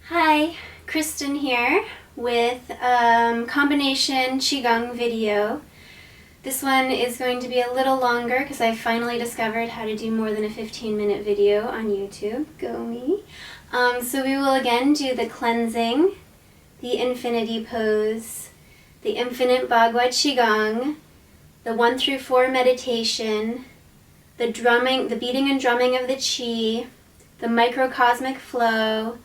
Hi, Kristen here with combination Qigong video. This one is going to be a little longer because I finally discovered how to do more than a 15-minute video on YouTube. Go me. So we will again do the cleansing, the infinity pose, the infinite Bagua Qigong, the 1 through 4 meditation, the drumming, the beating and drumming of the Qi, the microcosmic flow,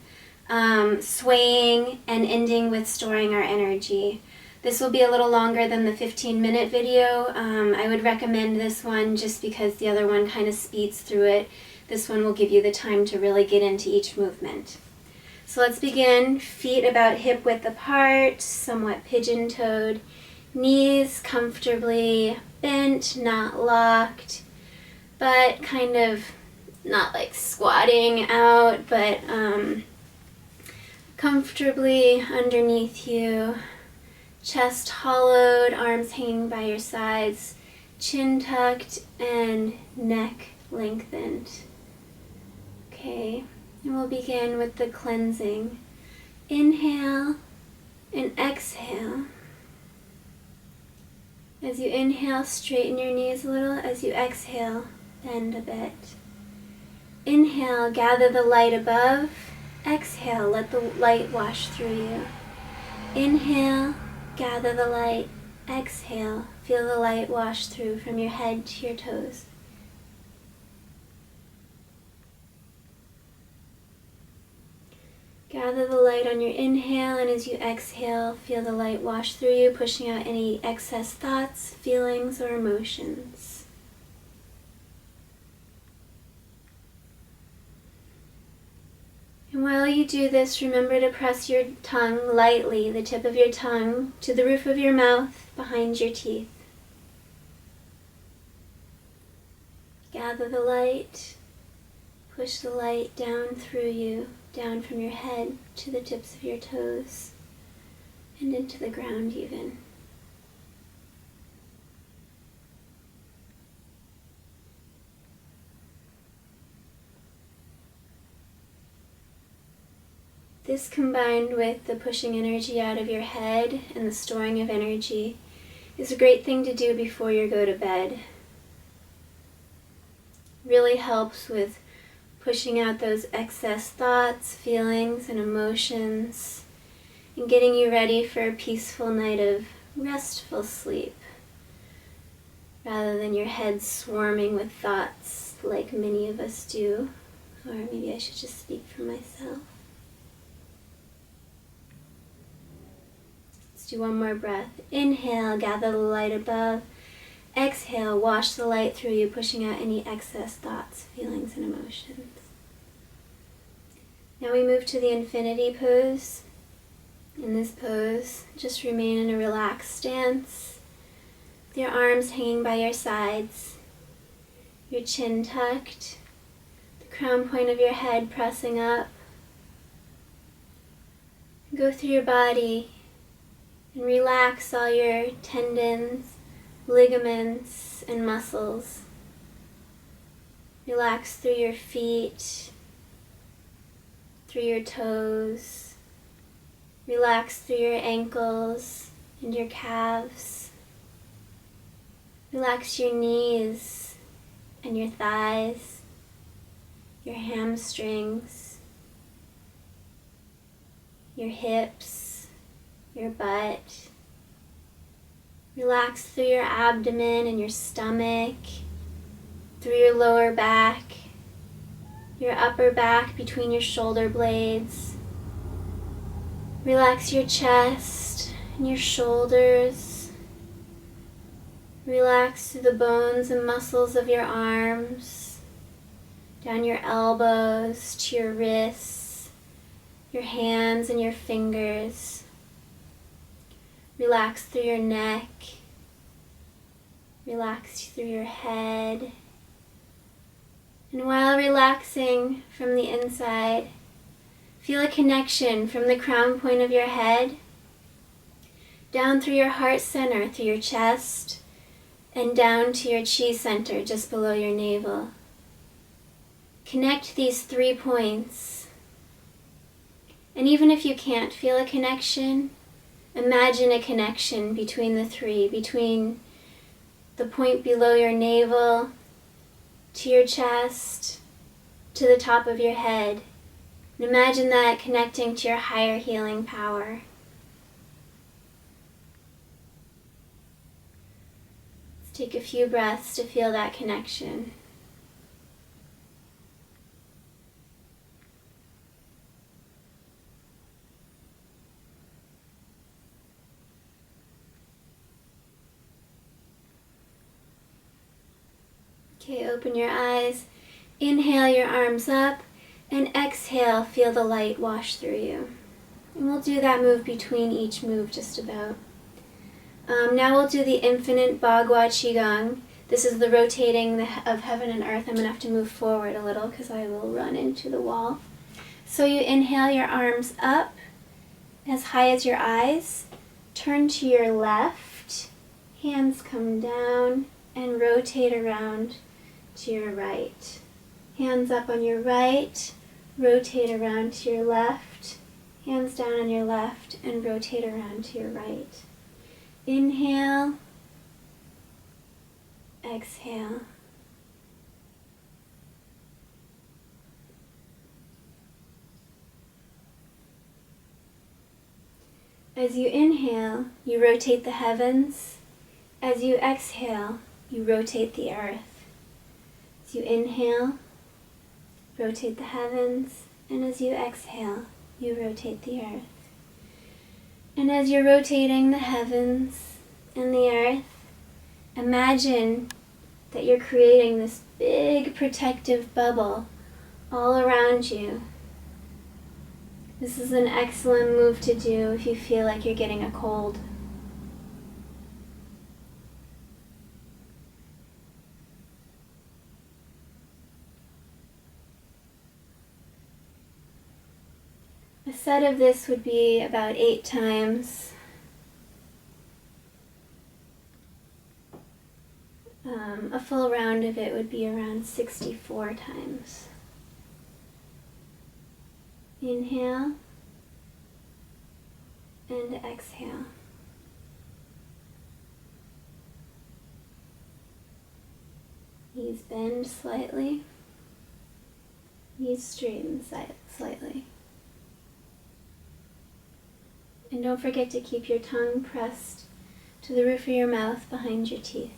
swaying, and ending with storing our energy. This will be a little longer than the 15-minute video. I would recommend this one just because the other one kind of speeds through it. This one will give you the time to really get into each movement. So let's begin. Feet about hip width apart, somewhat pigeon-toed. Knees comfortably bent, not locked, but kind of not like squatting out, but comfortably underneath you. Chest hollowed, arms hanging by your sides, chin tucked, and neck lengthened. Okay, and we'll begin with the cleansing. Inhale and exhale. As you inhale, straighten your knees a little. As you exhale, bend a bit. Inhale, gather the light above. Exhale, let the light wash through you. Inhale, gather the light. Exhale, feel the light wash through from your head to your toes. Gather the light on your inhale, and as you exhale, feel the light wash through you, pushing out any excess thoughts, feelings, or emotions. And while you do this, remember to press your tongue lightly, the tip of your tongue, to the roof of your mouth, behind your teeth. Gather the light, push the light down through you, down from your head to the tips of your toes, and into the ground even. This, combined with the pushing energy out of your head and the storing of energy, is a great thing to do before you go to bed. Really helps with pushing out those excess thoughts, feelings, and emotions, and getting you ready for a peaceful night of restful sleep, rather than your head swarming with thoughts like many of us do. Or maybe I should just speak for myself. Do one more breath. Inhale, gather the light above. Exhale, wash the light through you, pushing out any excess thoughts, feelings, and emotions. Now we move to the infinity pose. In this pose, just remain in a relaxed stance, with your arms hanging by your sides, your chin tucked, the crown point of your head pressing up. Go through your body and relax all your tendons, ligaments, and muscles. Relax through your feet, through your toes. Relax through your ankles and your calves. Relax your knees and your thighs, your hamstrings, your hips, your butt. Relax through your abdomen and your stomach, through your lower back, your upper back between your shoulder blades. Relax your chest and your shoulders. Relax through the bones and muscles of your arms, down your elbows to your wrists, your hands and your fingers. Relax through your neck, relax through your head, and while relaxing from the inside, feel a connection from the crown point of your head, down through your heart center, through your chest, and down to your chi center, just below your navel. Connect these 3 points And even if you can't feel a connection, imagine a connection between the three, between the point below your navel, to your chest, to the top of your head. And imagine that connecting to your higher healing power. Let's take a few breaths to feel that connection. Okay, open your eyes. Inhale your arms up, and exhale, feel the light wash through you. And we'll do that move between each move just about. Now we'll do the infinite Bagua Qigong. This is the rotating of heaven and earth. I'm going to have to move forward a little because I will run into the wall. So you inhale your arms up as high as your eyes. Turn to your left. Hands come down and rotate around to your right. Hands up on your right, rotate around to your left. Hands down on your left and rotate around to your right. Inhale, exhale. As you inhale, you rotate the heavens. As you exhale, you rotate the earth. As you inhale, rotate the heavens, and as you exhale, you rotate the earth. And as you're rotating the heavens and the earth, imagine that you're creating this big protective bubble all around you. This is an excellent move to do if you feel like you're getting a cold. A set of this would be about 8 times. A full round of it would be around 64 times. Inhale and exhale. Knees bend slightly. Knees straighten slightly. And don't forget to keep your tongue pressed to the roof of your mouth behind your teeth.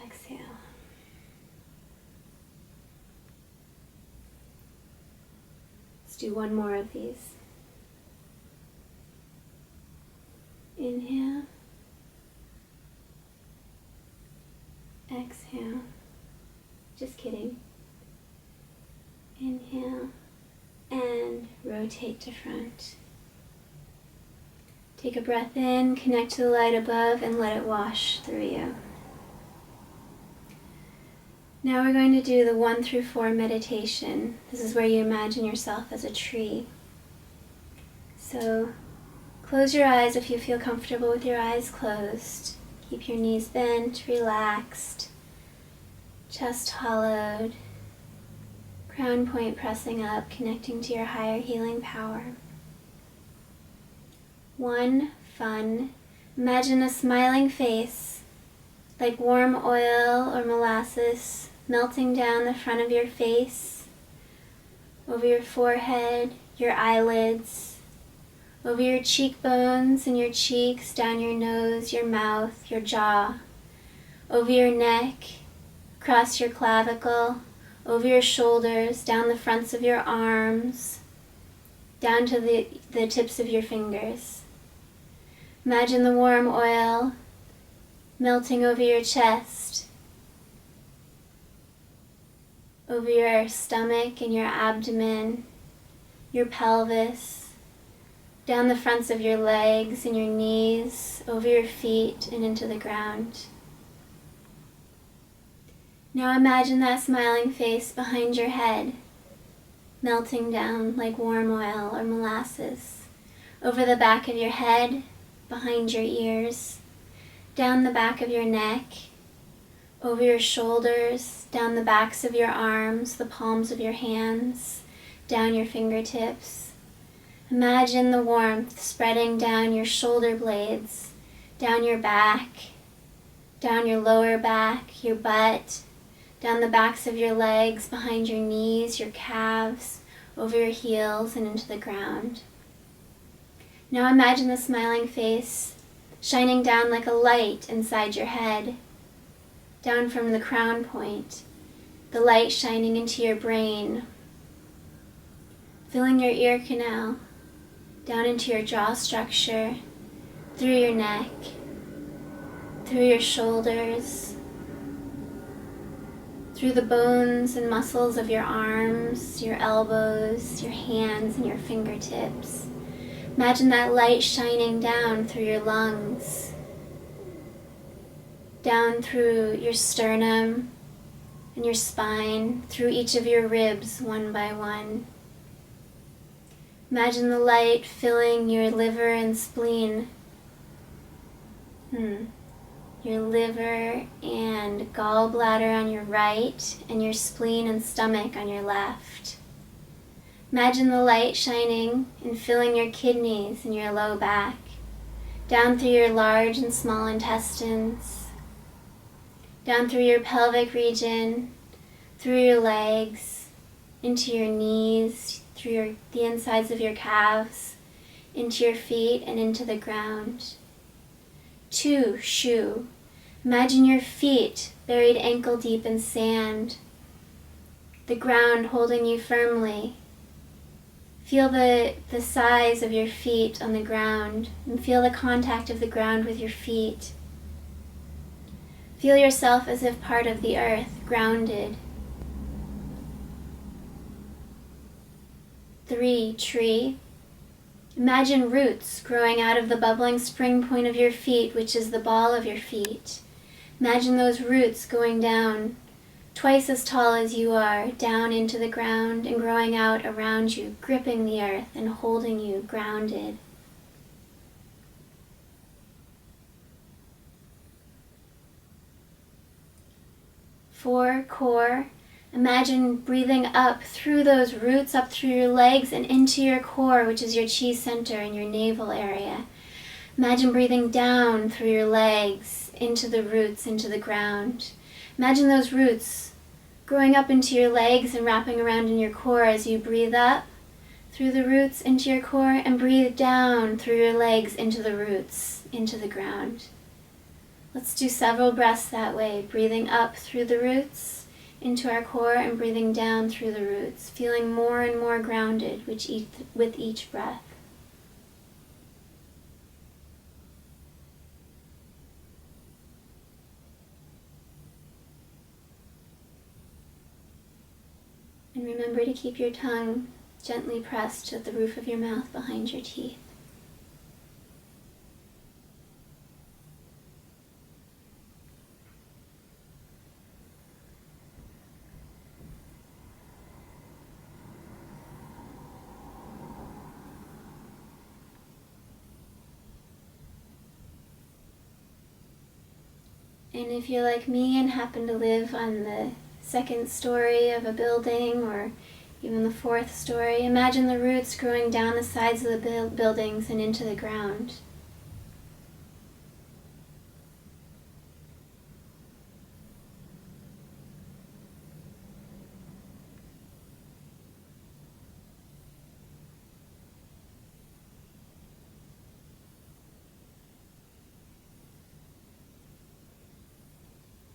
Exhale. Let's do one more of these. Inhale. Exhale. Just kidding. Inhale and rotate to front. Take a breath in, connect to the light above, and let it wash through you. Now we're going to do the 1 through 4 meditation. This is where you imagine yourself as a tree. So close your eyes if you feel comfortable with your eyes closed. Keep your knees bent, relaxed. Chest hollowed, crown point pressing up, connecting to your higher healing power. 1, fun. Imagine a smiling face, like warm oil or molasses, melting down the front of your face, over your forehead, your eyelids, over your cheekbones and your cheeks, down your nose, your mouth, your jaw, over your neck, across your clavicle, over your shoulders, down the fronts of your arms, down to the tips of your fingers. Imagine the warm oil melting over your chest, over your stomach and your abdomen, your pelvis, down the fronts of your legs and your knees, over your feet and into the ground. Now imagine that smiling face behind your head, melting down like warm oil or molasses, over the back of your head, behind your ears, down the back of your neck, over your shoulders, down the backs of your arms, the palms of your hands, down your fingertips. Imagine the warmth spreading down your shoulder blades, down your back, down your lower back, your butt, down the backs of your legs, behind your knees, your calves, over your heels and into the ground. Now imagine the smiling face shining down like a light inside your head, down from the crown point, the light shining into your brain, filling your ear canal, down into your jaw structure, through your neck, through your shoulders, through the bones and muscles of your arms, your elbows, your hands, and your fingertips. Imagine that light shining down through your lungs, down through your sternum and your spine, through each of your ribs one by one. Imagine the light filling your liver and spleen. Your liver and gallbladder on your right, and your spleen and stomach on your left. Imagine the light shining and filling your kidneys and your low back, down through your large and small intestines, down through your pelvic region, through your legs, into your knees, through the insides of your calves, into your feet and into the ground. 2, shoe. Imagine your feet buried ankle deep in sand, the ground holding you firmly. Feel the size of your feet on the ground and feel the contact of the ground with your feet. Feel yourself as if part of the earth, grounded. 3, tree. Imagine roots growing out of the bubbling spring point of your feet, which is the ball of your feet. Imagine those roots going down, twice as tall as you are, down into the ground and growing out around you, gripping the earth and holding you grounded. 4, core. Imagine breathing up through those roots, up through your legs and into your core, which is your chi center in your navel area. Imagine breathing down through your legs, into the roots, into the ground. Imagine those roots growing up into your legs and wrapping around in your core as you breathe up through the roots into your core and breathe down through your legs into the roots, into the ground. Let's do several breaths that way, breathing up through the roots into our core and breathing down through the roots, feeling more and more grounded with each breath. And remember to keep your tongue gently pressed to the roof of your mouth behind your teeth. And if you're like me and happen to live on the second story of a building or even the fourth story, imagine the roots growing down the sides of the buildings and into the ground.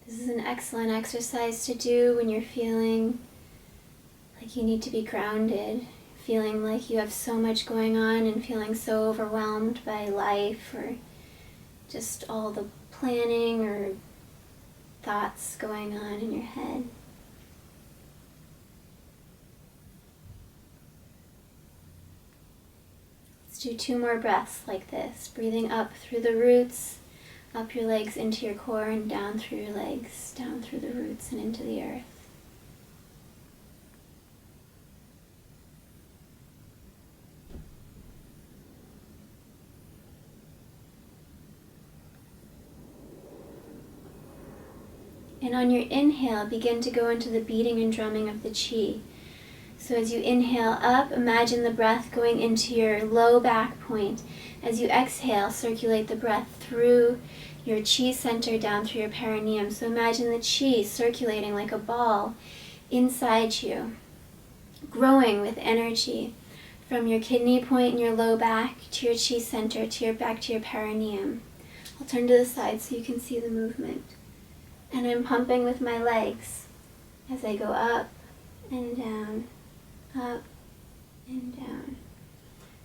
This is an excellent exercise to do when you're feeling like you need to be grounded, feeling like you have so much going on and feeling so overwhelmed by life or just all the planning or thoughts going on in your head. Let's do 2 more breaths like this, breathing up through the roots, up your legs into your core and down through your legs, down through the roots and into the earth. And on your inhale, begin to go into the beating and drumming of the chi. So as you inhale up, imagine the breath going into your low back point. As you exhale, circulate the breath through your chi center down through your perineum. So imagine the chi circulating like a ball inside you, growing with energy from your kidney point in your low back to your chi center to your back to your perineum. I'll turn to the side so you can see the movement. And I'm pumping with my legs as I go up and down, up and down,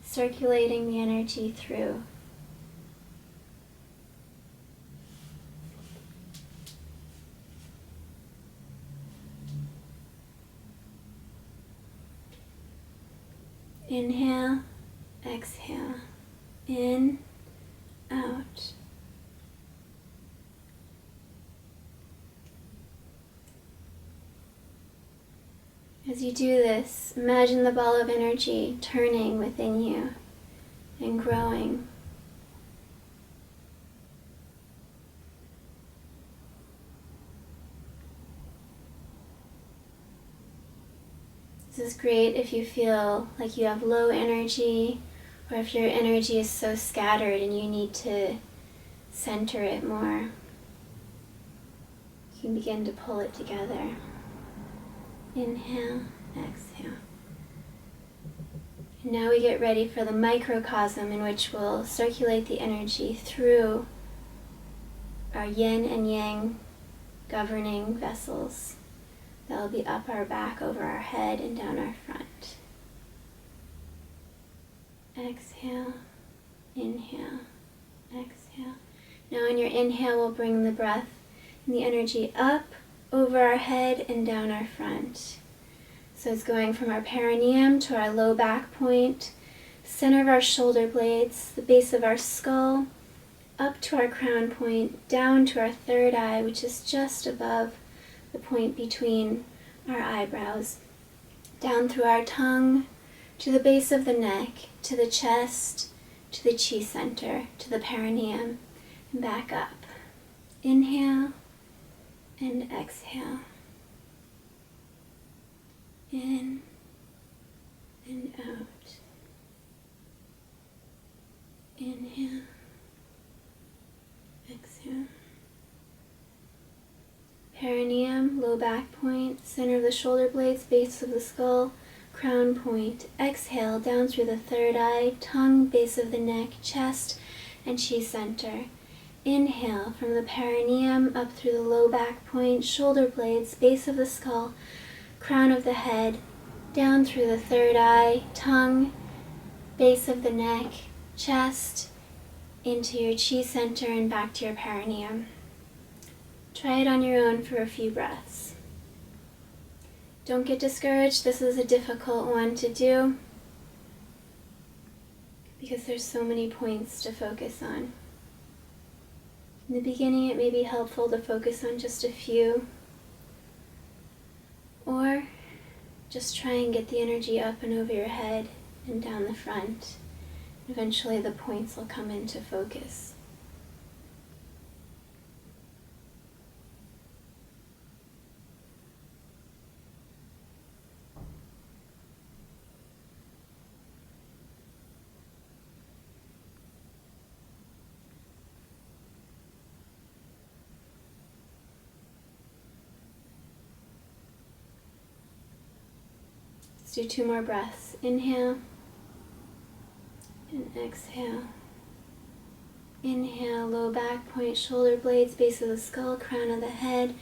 circulating the energy through. Inhale, exhale, in, out. As you do this, imagine the ball of energy turning within you and growing. This is great if you feel like you have low energy, or if your energy is so scattered and you need to center it more. You can begin to pull it together. Inhale, exhale. And now we get ready for the microcosm, in which we'll circulate the energy through our yin and yang governing vessels. That'll be up our back, over our head, and down our front. Exhale, inhale, exhale. Now on your inhale, we'll bring the breath and the energy up, over our head, and down our front. So it's going from our perineum to our low back point, center of our shoulder blades, the base of our skull, up to our crown point, down to our third eye, which is just above the point between our eyebrows, down through our tongue, to the base of the neck, to the chest, to the chi center, to the perineum, and back up. Inhale and exhale. In and out. Inhale, exhale. Perineum, low back point, center of the shoulder blades, base of the skull, crown point. Exhale down through the third eye, tongue, base of the neck, chest, and chi center. Inhale from the perineum up through the low back point, shoulder blades, base of the skull, crown of the head, down through the third eye, tongue, base of the neck, chest, into your chi center and back to your perineum. Try it on your own for a few breaths. Don't get discouraged. This is a difficult one to do because there's so many points to focus on. In the beginning, it may be helpful to focus on just a few, or just try and get the energy up and over your head and down the front. Eventually, the points will come into focus. Let's do 2 more breaths. Inhale and exhale. Inhale, low back point, shoulder blades, base of the skull, crown of the head,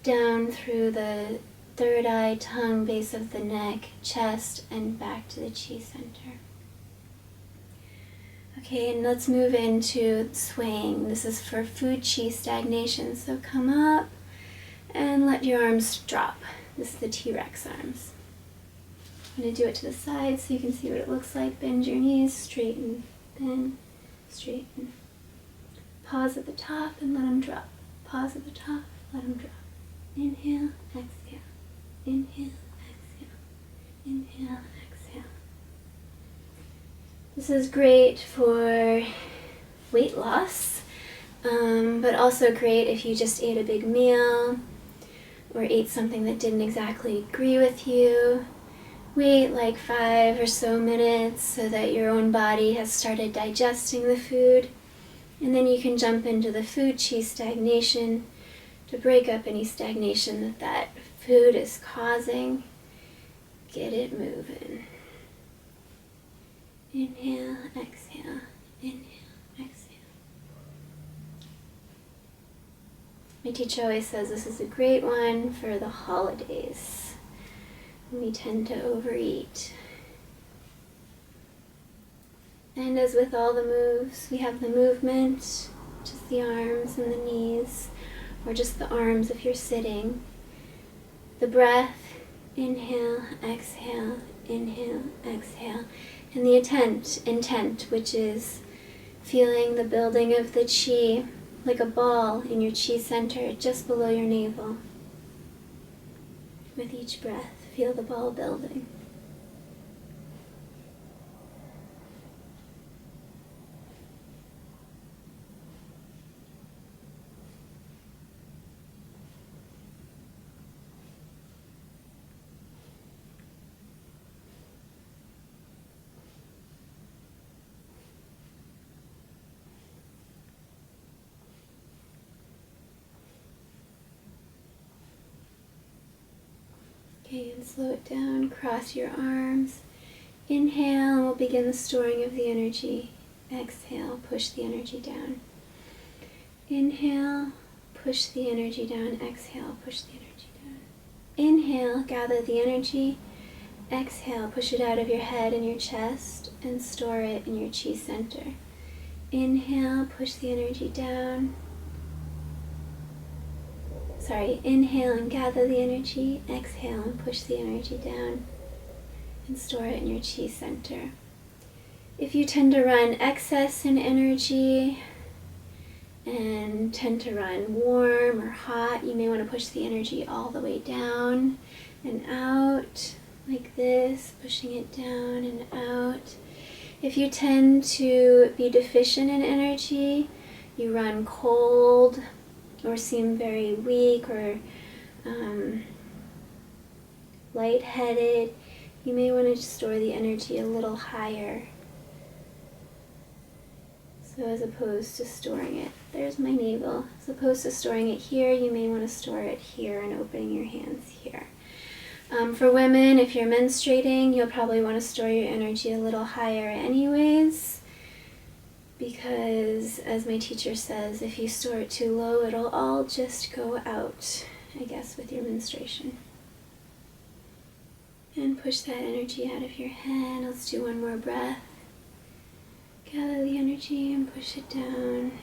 down through the third eye, tongue, base of the neck, chest, and back to the chi center. Okay, and let's move into swaying. This is for food chi stagnation. So come up and let your arms drop. This is the T-Rex arms. I'm going to do it to the side so you can see what it looks like. Bend your knees, straighten, bend, straighten. Pause at the top and let them drop. Pause at the top, let them drop. Inhale, exhale. Inhale, exhale. Inhale, exhale. This is great for weight loss, but also great if you just ate a big meal or ate something that didn't exactly agree with you. Wait like 5 or so minutes so that your own body has started digesting the food, and then you can jump into the food chi stagnation to break up any stagnation that food is causing. Get it moving. Inhale, exhale, inhale, exhale. My teacher always says this is a great one for the holidays. We tend to overeat. And as with all the moves, we have the movement, just the arms and the knees, or just the arms if you're sitting. The breath, inhale, exhale, inhale, exhale. And the intent, which is feeling the building of the chi like a ball in your chi center just below your navel. With each breath, feel the ball building. Okay, and slow it down, cross your arms. Inhale, and we'll begin the storing of the energy. Exhale, push the energy down. Inhale, push the energy down. Exhale, push the energy down. Inhale, gather the energy. Exhale, push it out of your head and your chest and store it in your chi center. Inhale, push the energy down. Inhale and gather the energy. Exhale and push the energy down and store it in your chi center. If you tend to run excess in energy and tend to run warm or hot, you may want to push the energy all the way down and out like this, pushing it down and out. If you tend to be deficient in energy, you run cold or seem very weak or lightheaded, you may want to store the energy a little higher. So as opposed to storing it, there's my navel. As opposed to storing it here, you may want to store it here and opening your hands here. For women, if you're menstruating, you'll probably want to store your energy a little higher anyways, because as my teacher says, if you store it too low, it'll all just go out, I guess, with your menstruation. And push that energy out of your head. Let's do one more breath. Gather the energy and push it down.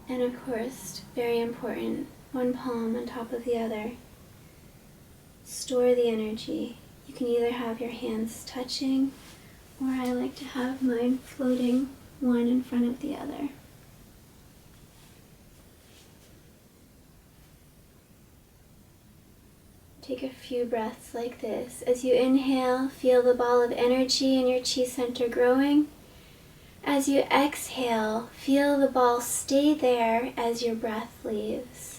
And of course, very important, one palm on top of the other. Store the energy. You can either have your hands touching, or I like to have mine floating one in front of the other. Take a few breaths like this. As you inhale, feel the ball of energy in your chi center growing. As you exhale, feel the ball stay there as your breath leaves.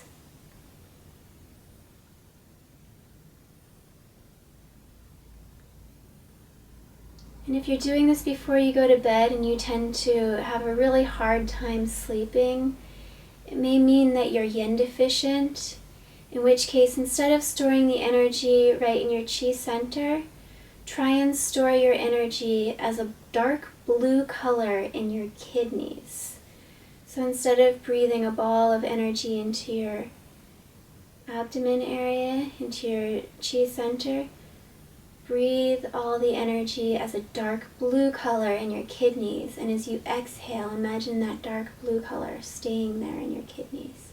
And if you're doing this before you go to bed and you tend to have a really hard time sleeping, it may mean that you're yin deficient, in which case instead of storing the energy right in your chi center, try and store your energy as a dark blue color in your kidneys. So instead of breathing a ball of energy into your abdomen area, into your chi center, breathe all the energy as a dark blue color in your kidneys, and as you exhale, imagine that dark blue color staying there in your kidneys.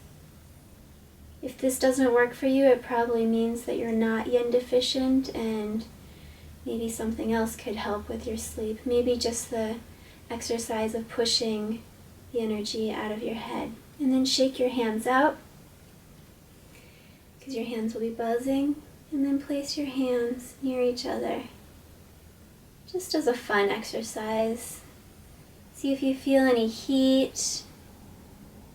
If this doesn't work for you, it probably means that you're not yin deficient, and maybe something else could help with your sleep. Maybe just the exercise of pushing the energy out of your head. And then shake your hands out, because your hands will be buzzing. And then place your hands near each other, just as a fun exercise. See if you feel any heat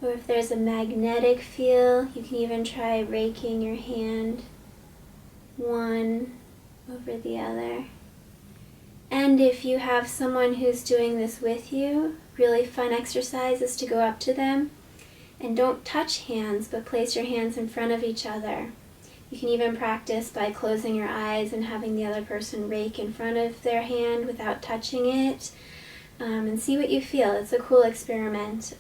Or if there's a magnetic feel, you can even try raking your hand one over the other. And if you have someone who's doing this with you, really fun exercise is to go up to them and don't touch hands, but place your hands in front of each other. You can even practice by closing your eyes and having the other person rake in front of their hand without touching it, and see what you feel. It's a cool experiment.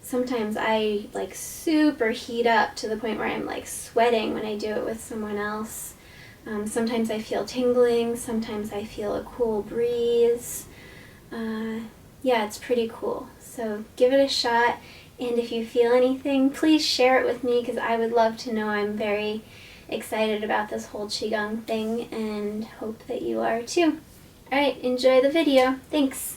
Sometimes I like super heat up to the point where I'm like sweating when I do it with someone else. Sometimes I feel tingling, sometimes I feel a cool breeze. Yeah, it's pretty cool. So give it a shot, and if you feel anything, please share it with me because I would love to know. I'm very excited about this whole Qigong thing and hope that you are too. Alright, enjoy the video. Thanks!